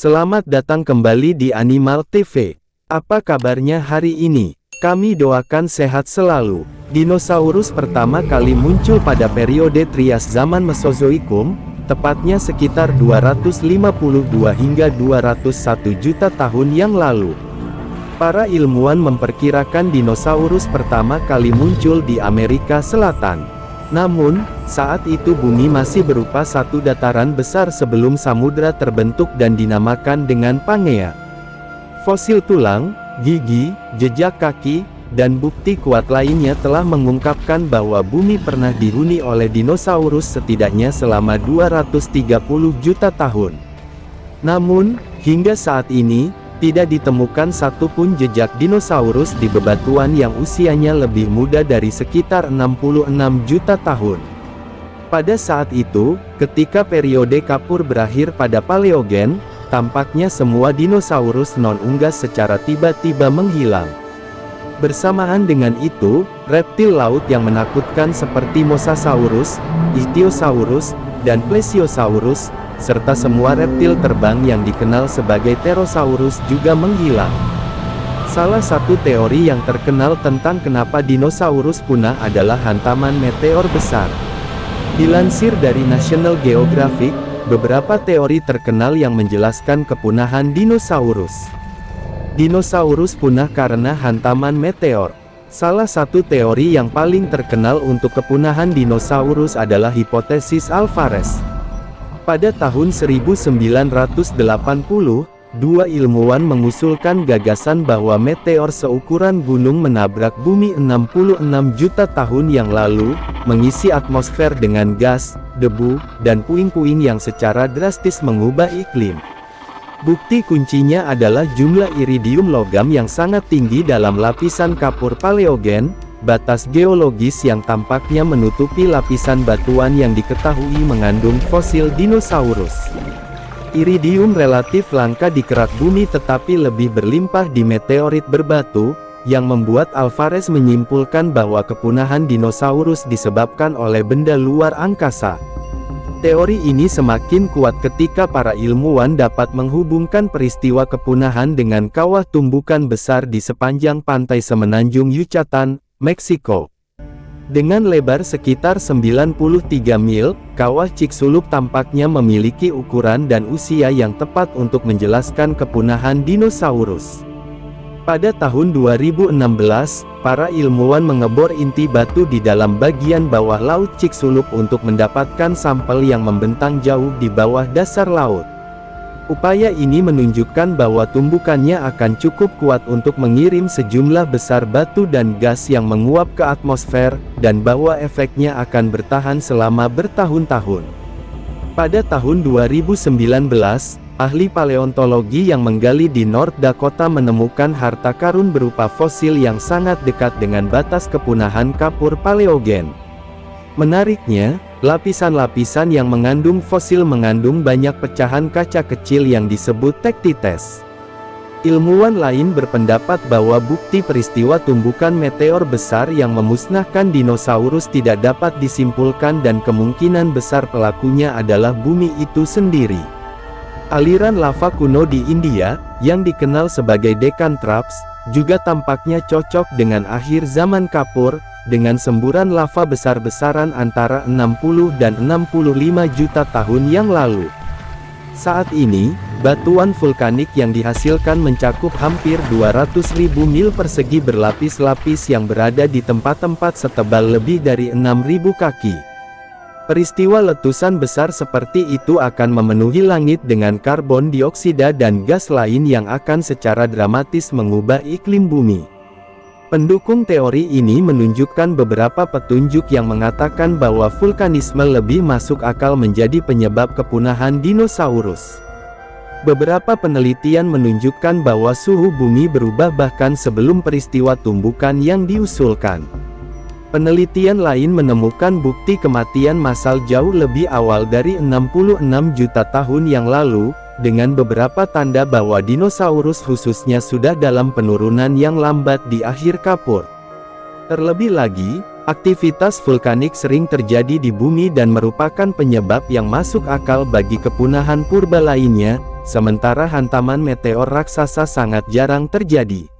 Selamat datang kembali di Animal TV. Apa kabarnya hari ini? Kami doakan sehat selalu. Dinosaurus pertama kali muncul pada periode Trias zaman Mesozoikum, tepatnya sekitar 252 hingga 201 juta tahun yang lalu. Para ilmuwan memperkirakan dinosaurus pertama kali muncul di Amerika Selatan. Namun, saat itu bumi masih berupa satu dataran besar sebelum samudra terbentuk dan dinamakan dengan Pangea. Fosil tulang, gigi, jejak kaki, dan bukti kuat lainnya telah mengungkapkan bahwa bumi pernah dihuni oleh dinosaurus setidaknya selama 230 juta tahun. Namun, hingga saat ini, tidak ditemukan satupun jejak dinosaurus di bebatuan yang usianya lebih muda dari sekitar 66 juta tahun. Pada saat itu, ketika periode kapur berakhir pada Paleogen, tampaknya semua dinosaurus non-unggas secara tiba-tiba menghilang. Bersamaan dengan itu, reptil laut yang menakutkan seperti Mosasaurus, Ichthyosaurus, dan Plesiosaurus, serta semua reptil terbang yang dikenal sebagai Pterosaurus juga menghilang. Salah satu teori yang terkenal tentang kenapa dinosaurus punah adalah hantaman meteor besar. Dilansir dari National Geographic, beberapa teori terkenal yang menjelaskan kepunahan dinosaurus. Dinosaurus punah karena hantaman meteor. Salah satu teori yang paling terkenal untuk kepunahan dinosaurus adalah hipotesis Alvarez. Pada tahun 1980, dua ilmuwan mengusulkan gagasan bahwa meteor seukuran gunung menabrak bumi 66 juta tahun yang lalu, mengisi atmosfer dengan gas, debu, dan puing-puing yang secara drastis mengubah iklim. Bukti kuncinya adalah jumlah iridium logam yang sangat tinggi dalam lapisan kapur Paleogen, batas geologis yang tampaknya menutupi lapisan batuan yang diketahui mengandung fosil dinosaurus. Iridium relatif langka di kerak bumi tetapi lebih berlimpah di meteorit berbatu, yang membuat Alvarez menyimpulkan bahwa kepunahan dinosaurus disebabkan oleh benda luar angkasa. Teori ini semakin kuat ketika para ilmuwan dapat menghubungkan peristiwa kepunahan dengan kawah tumbukan besar di sepanjang pantai semenanjung Yucatan, Meksiko. Dengan lebar sekitar 93 mil, kawah Chicxulub tampaknya memiliki ukuran dan usia yang tepat untuk menjelaskan kepunahan dinosaurus. Pada tahun 2016, para ilmuwan mengebor inti batu di dalam bagian bawah laut Chicxulub untuk mendapatkan sampel yang membentang jauh di bawah dasar laut. Upaya ini menunjukkan bahwa tumbukannya akan cukup kuat untuk mengirim sejumlah besar batu dan gas yang menguap ke atmosfer, dan bahwa efeknya akan bertahan selama bertahun-tahun. Pada tahun 2019, ahli paleontologi yang menggali di North Dakota menemukan harta karun berupa fosil yang sangat dekat dengan batas kepunahan kapur Paleogen. Menariknya, lapisan-lapisan yang mengandung fosil mengandung banyak pecahan kaca kecil yang disebut tektites. Ilmuwan lain berpendapat bahwa bukti peristiwa tumbukan meteor besar yang memusnahkan dinosaurus tidak dapat disimpulkan dan kemungkinan besar pelakunya adalah bumi itu sendiri. Aliran lava kuno di India, yang dikenal sebagai Deccan Traps, juga tampaknya cocok dengan akhir zaman kapur, dengan semburan lava besar-besaran antara 60 dan 65 juta tahun yang lalu. Saat ini, batuan vulkanik yang dihasilkan mencakup hampir 200.000 mil persegi berlapis-lapis yang berada di tempat-tempat setebal lebih dari 6.000 kaki. Peristiwa letusan besar seperti itu akan memenuhi langit dengan karbon dioksida dan gas lain yang akan secara dramatis mengubah iklim bumi. Pendukung teori ini menunjukkan beberapa petunjuk yang mengatakan bahwa vulkanisme lebih masuk akal menjadi penyebab kepunahan dinosaurus. Beberapa penelitian menunjukkan bahwa suhu bumi berubah bahkan sebelum peristiwa tumbukan yang diusulkan. Penelitian lain menemukan bukti kematian massal jauh lebih awal dari 66 juta tahun yang lalu, dengan beberapa tanda bahwa dinosaurus khususnya sudah dalam penurunan yang lambat di akhir kapur. Terlebih lagi, aktivitas vulkanik sering terjadi di bumi dan merupakan penyebab yang masuk akal bagi kepunahan purba lainnya, sementara hantaman meteor raksasa sangat jarang terjadi.